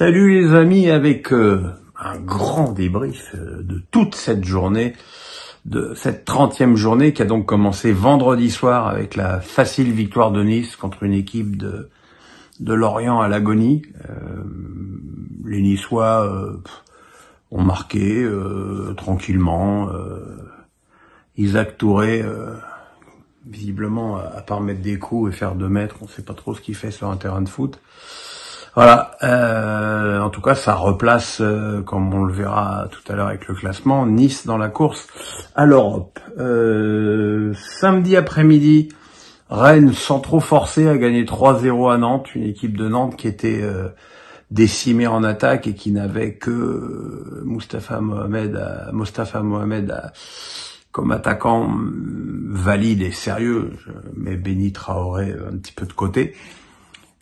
Salut les amis, avec un grand débrief de toute cette journée, de cette 30e journée qui a donc commencé vendredi soir avec la facile victoire de Nice contre une équipe de Lorient à l'agonie. Les Niçois ont marqué tranquillement. Isaac Touré, visiblement, à part mettre des coups et faire 2 mètres, on sait pas trop ce qu'il fait sur un terrain de foot. Voilà, en tout cas, ça replace, comme on le verra tout à l'heure avec le classement, Nice dans la course à l'Europe. Samedi après-midi, Rennes, sans trop forcer, a gagné 3-0 à Nantes, une équipe de Nantes qui était décimée en attaque et qui n'avait que Mostafa Mohamed comme attaquant valide et sérieux, mais Béni Traoré un petit peu de côté.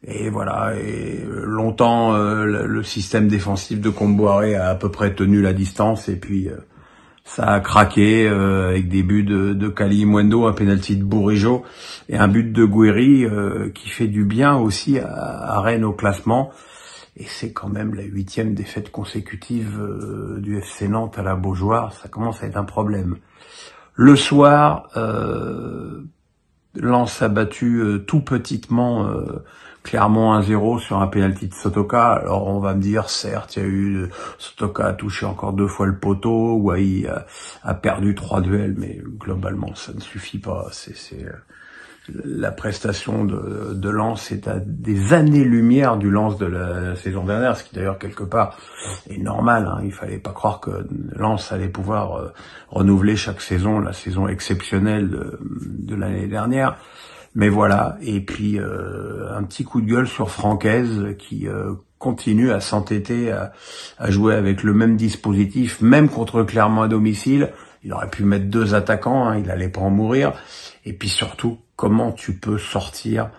Et voilà, et longtemps le système défensif de Comboiré a à peu près tenu la distance, et puis ça a craqué avec des buts de Kali Mwendo, un penalty de Bourigeaud et un but de Gouiri qui fait du bien aussi à Rennes au classement. Et c'est quand même la 8e défaite consécutive du FC Nantes à la Beaujoire, ça commence à être un problème. Le soir, Lens a battu tout petitement Clermont 1-0 sur un penalty de Sotoka. Alors on va me dire, certes, il y a eu Sotoka a touché encore 2 fois le poteau, Wai a perdu 3 duels, mais globalement ça ne suffit pas. La prestation de Lens est à des années-lumière du Lens de la saison dernière, ce qui d'ailleurs quelque part est normal. Il fallait pas croire que Lens allait pouvoir renouveler chaque saison la saison exceptionnelle de l'année dernière. Mais voilà, et puis un petit coup de gueule sur Francaise qui continue à s'entêter à jouer avec le même dispositif, même contre Clermont à domicile. Il aurait pu mettre 2 attaquants, il allait pas en mourir. Et puis surtout, comment tu peux sortir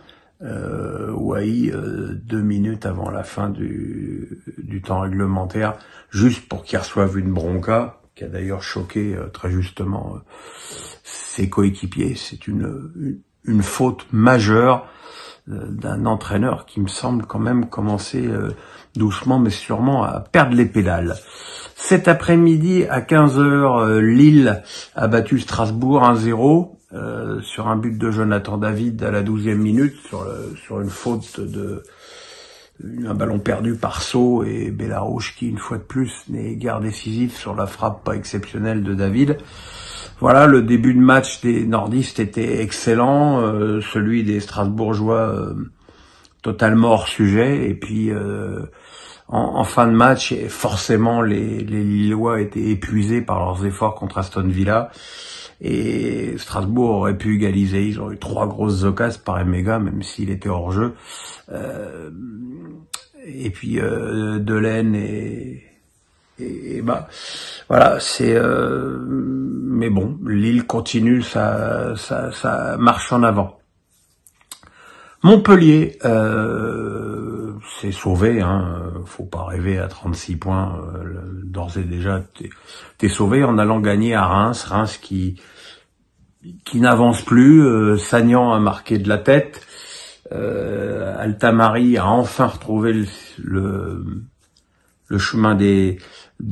Wai 2 minutes avant la fin du temps réglementaire, juste pour qu'il reçoive une bronca, qui a d'ailleurs choqué très justement ses coéquipiers. C'est une faute majeure d'un entraîneur qui me semble quand même commencer doucement mais sûrement à perdre les pédales. Cet après-midi à 15h, Lille a battu Strasbourg 1-0 sur un but de Jonathan David à la 12e minute sur une faute un ballon perdu par Sceaux et Bellarouche qui, une fois de plus, n'est guère décisif sur la frappe pas exceptionnelle de David. Voilà, le début de match des nordistes était excellent, celui des Strasbourgeois totalement hors sujet, et puis en fin de match, forcément les Lillois étaient épuisés par leurs efforts contre Aston Villa, et Strasbourg aurait pu égaliser. Ils ont eu 3 grosses occasions par Emega, même s'il était hors jeu. Et puis Delaine et bah voilà, mais bon, Lille continue sa marche en avant. Montpellier s'est sauvé, faut pas rêver à 36 points, d'ores et déjà t'es sauvé en allant gagner à Reims qui n'avance plus. Sagnan a marqué de la tête, Altamari a enfin retrouvé le chemin des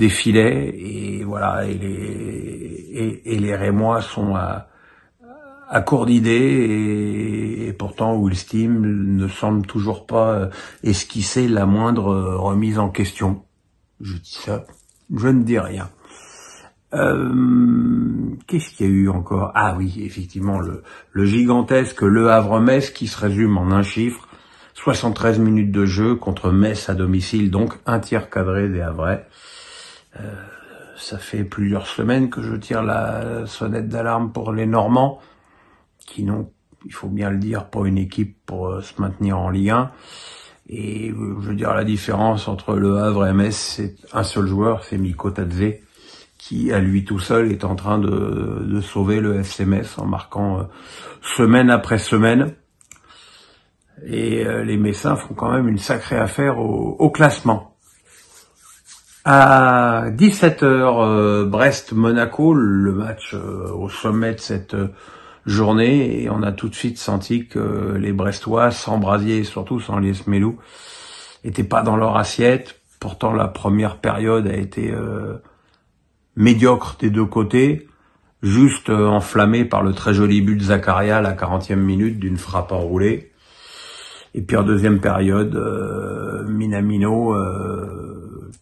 filets, et voilà, et les Rémois sont à court d'idées, et pourtant Will Steam ne semble toujours pas esquisser la moindre remise en question. Je dis ça, je ne dis rien. Qu'est-ce qu'il y a eu encore? Ah oui, effectivement, le gigantesque Le Havre-Metz qui se résume en un chiffre: 73 minutes de jeu contre Metz à domicile, donc un tir cadré des Havrais. Ça fait plusieurs semaines que je tire la sonnette d'alarme pour les Normands, qui n'ont, il faut bien le dire, pas une équipe pour se maintenir en Ligue 1. Et je veux dire, la différence entre Le Havre et Metz, c'est un seul joueur, c'est Miko Tadze, qui à lui tout seul est en train de sauver le FC Metz en marquant semaine après semaine. Et les Messins font quand même une sacrée affaire au classement. À 17h, Brest-Monaco, le match au sommet de cette journée, et on a tout de suite senti que les Brestois, sans Brasier et surtout sans Liesmelou, étaient pas dans leur assiette. Pourtant, la première période a été médiocre des deux côtés, juste enflammée par le très joli but de Zakaria à la 40e minute d'une frappe enroulée. Et puis en deuxième période, Minamino,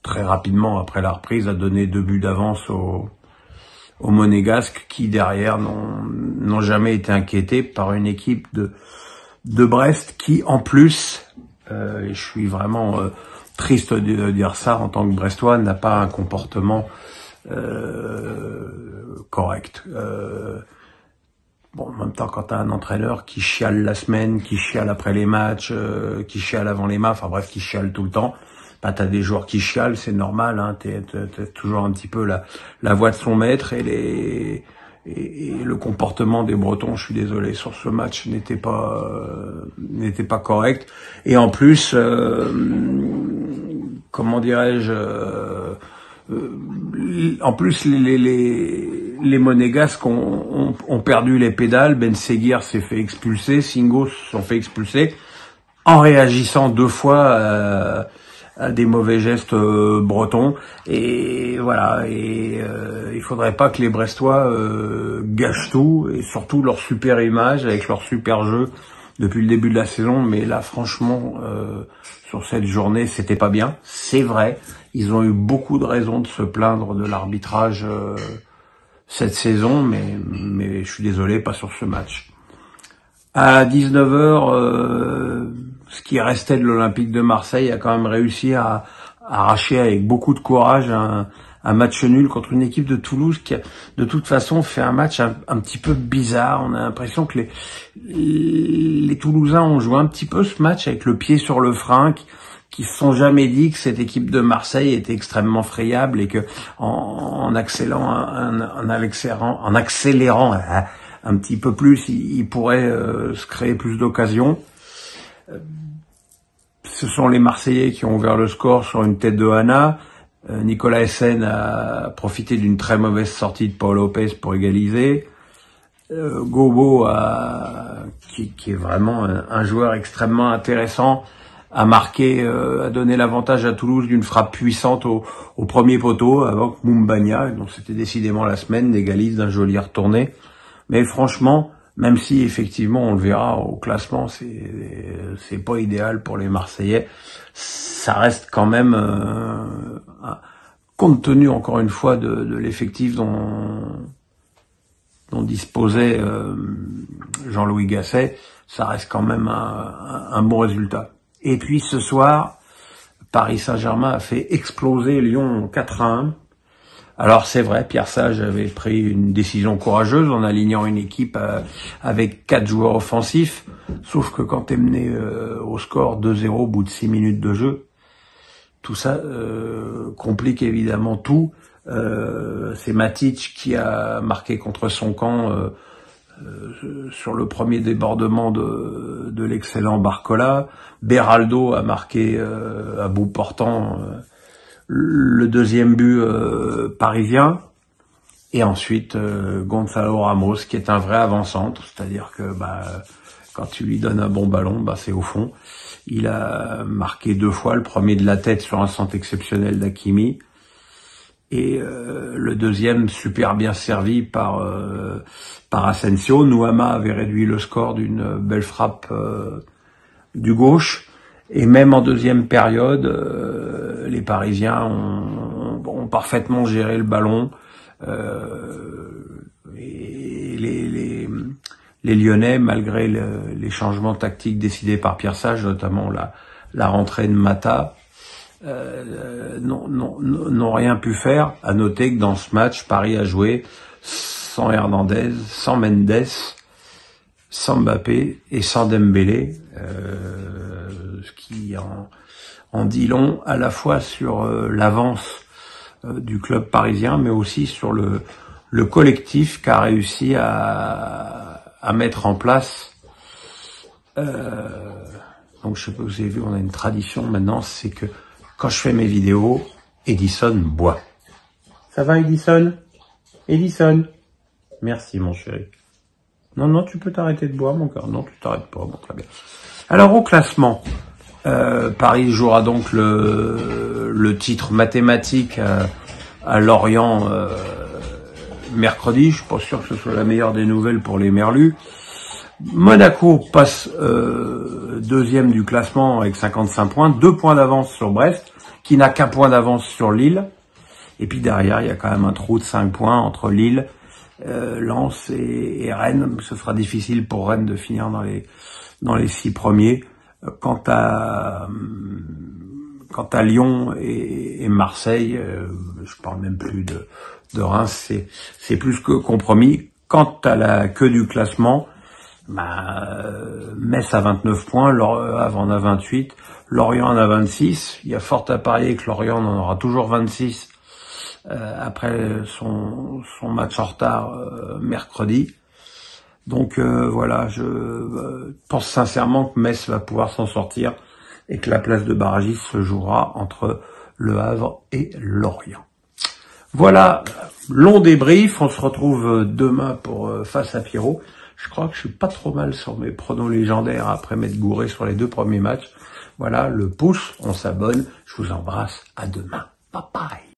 très rapidement après la reprise, a donné 2 buts d'avance aux Monégasques qui derrière n'ont jamais été inquiétés par une équipe de Brest qui en plus, et je suis vraiment triste de dire ça en tant que Brestois, n'a pas un comportement correct. Bon, en même temps, quand t'as un entraîneur qui chiale la semaine, qui chiale après les matchs, qui chiale avant les matchs, enfin bref, qui chiale tout le temps, bah t'as des joueurs qui chialent, c'est normal, hein, t'es toujours un petit peu la voix de son maître, et le comportement des Bretons, je suis désolé, sur ce match n'était pas correct. Et en plus, comment dirais-je, en plus les Monégasques ont perdu les pédales. Ben Seguir s'est fait expulser, Singo se sont fait expulser en réagissant 2 fois à des mauvais gestes bretons. Et voilà, il faudrait pas que les Brestois gâchent tout, et surtout leur super image avec leur super jeu depuis le début de la saison. Mais là, franchement, sur cette journée, c'était pas bien. C'est vrai, ils ont eu beaucoup de raisons de se plaindre de l'arbitrage cette saison, mais je suis désolé, pas sur ce match. À 19h, ce qui restait de l'Olympique de Marseille a quand même réussi à arracher avec beaucoup de courage un match nul contre une équipe de Toulouse qui a de toute façon fait un match un petit peu bizarre. On a l'impression que les Toulousains ont joué un petit peu ce match avec le pied sur le frein, qui se sont jamais dit que cette équipe de Marseille était extrêmement friable, et que en accélérant un petit peu plus, il pourrait se créer plus d'occasions. Ce sont les Marseillais qui ont ouvert le score sur une tête de Hana. Nicolas Essen a profité d'une très mauvaise sortie de Paul Lopez pour égaliser. Gobo, qui est vraiment un joueur extrêmement intéressant, a marqué, a donné l'avantage à Toulouse d'une frappe puissante au premier poteau, avant que Moumbagna, dont c'était décidément la semaine, n'égalise d'un joli retourné. Mais franchement, même si effectivement on le verra au classement, c'est pas idéal pour les Marseillais, ça reste quand même, compte tenu encore une fois de l'effectif dont disposait Jean-Louis Gasset, ça reste quand même un bon résultat. Et puis ce soir, Paris Saint-Germain a fait exploser Lyon 4-1. Alors c'est vrai, Pierre Sage avait pris une décision courageuse en alignant une équipe avec 4 joueurs offensifs, sauf que quand t'es mené au score 2-0 au bout de 6 minutes de jeu, tout ça complique évidemment tout. C'est Matic qui a marqué contre son camp sur le premier débordement de l'excellent Barcola. Beraldo a marqué à bout portant le deuxième but parisien. Et ensuite Gonzalo Ramos, qui est un vrai avant-centre, c'est-à-dire que quand tu lui donnes un bon ballon, c'est au fond. Il a marqué 2 fois, le premier de la tête sur un centre exceptionnel d'Hakimi, et le deuxième super bien servi par Asensio. Nuama avait réduit le score d'une belle frappe du gauche, et même en deuxième période, les Parisiens ont parfaitement géré le ballon, et les Lyonnais, malgré les changements tactiques décidés par Pierre Sage, notamment la rentrée de Mata, n'ont rien pu faire. À noter que dans ce match, Paris a joué sans Hernandez, sans Mendes, sans Mbappé et sans Dembélé, ce qui en dit long à la fois sur l'avance du club parisien, mais aussi sur le collectif qu'a réussi à mettre en place. Donc je sais pas si vous avez vu, on a une tradition maintenant, c'est que quand je fais mes vidéos, Edison boit. Ça va, Edison? Edison? Merci, mon chéri. Non, tu peux t'arrêter de boire, mon cœur. Non, tu t'arrêtes pas. Bon, très bien. Alors, au classement, Paris jouera donc le titre mathématique à Lorient mercredi. Je suis pas sûr que ce soit la meilleure des nouvelles pour les Merlus. Monaco passe deuxième du classement avec 55 points, 2 points d'avance sur Brest, qui n'a qu'un point d'avance sur Lille. Et puis derrière, il y a quand même un trou de 5 points entre Lille, Lens et Rennes. Ce sera difficile pour Rennes de finir dans les 6 premiers. Quant à Lyon et Marseille, je parle même plus de Reims, c'est plus que compromis. Quant à la queue du classement, Metz a 29 points, Havre en a 28, Lorient en a 26. Il y a fort à parier que Lorient en aura toujours 26 après son match en retard mercredi. Donc voilà, je pense sincèrement que Metz va pouvoir s'en sortir et que la place de barragiste se jouera entre Le Havre et Lorient. Voilà, long débrief, on se retrouve demain pour face à Pierrot. Je crois que je suis pas trop mal sur mes pronos légendaires après m'être gouré sur les 2 premiers matchs. Voilà, le pouce, on s'abonne, je vous embrasse, à demain. Bye bye.